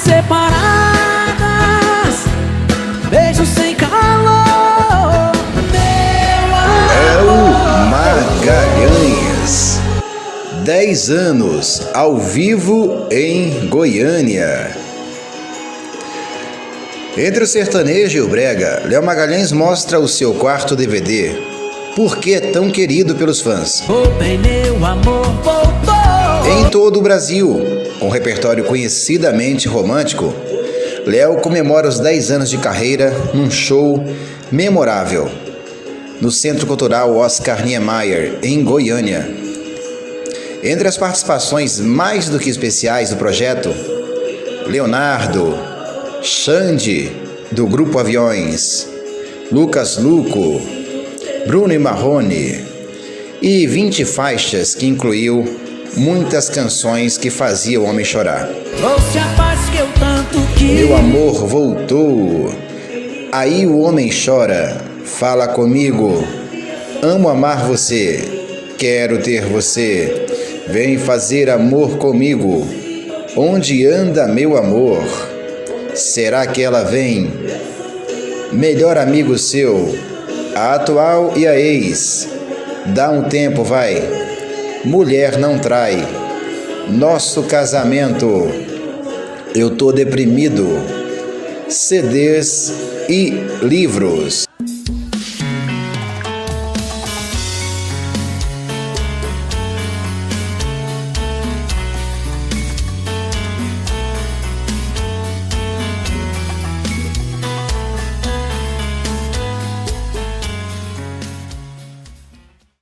separadas, beijos sem calor. Léo Magalhães, 10 anos, ao vivo em Goiânia. Entre o sertanejo e o brega, Léo Magalhães mostra o seu quarto DVD. Por que é tão querido pelos fãs? O pneu, amor, voltou. Em todo o Brasil, com um repertório conhecidamente romântico, Léo comemora os 10 anos de carreira num show memorável no Centro Cultural Oscar Niemeyer, em Goiânia. Entre as participações mais do que especiais do projeto, Leonardo, Xande, do Grupo Aviões, Lucas Luco, Bruno e Marrone e 20 faixas que incluiu muitas canções que faziam o homem chorar. Trouxe a paz que eu tanto quis. Meu amor voltou, aí o homem chora, fala comigo, amo amar você, quero ter você, vem fazer amor comigo, onde anda meu amor? Será que ela vem? Melhor amigo seu, a atual e a ex, dá um tempo, vai, mulher não trai, nosso casamento, eu tô deprimido, CDs e livros.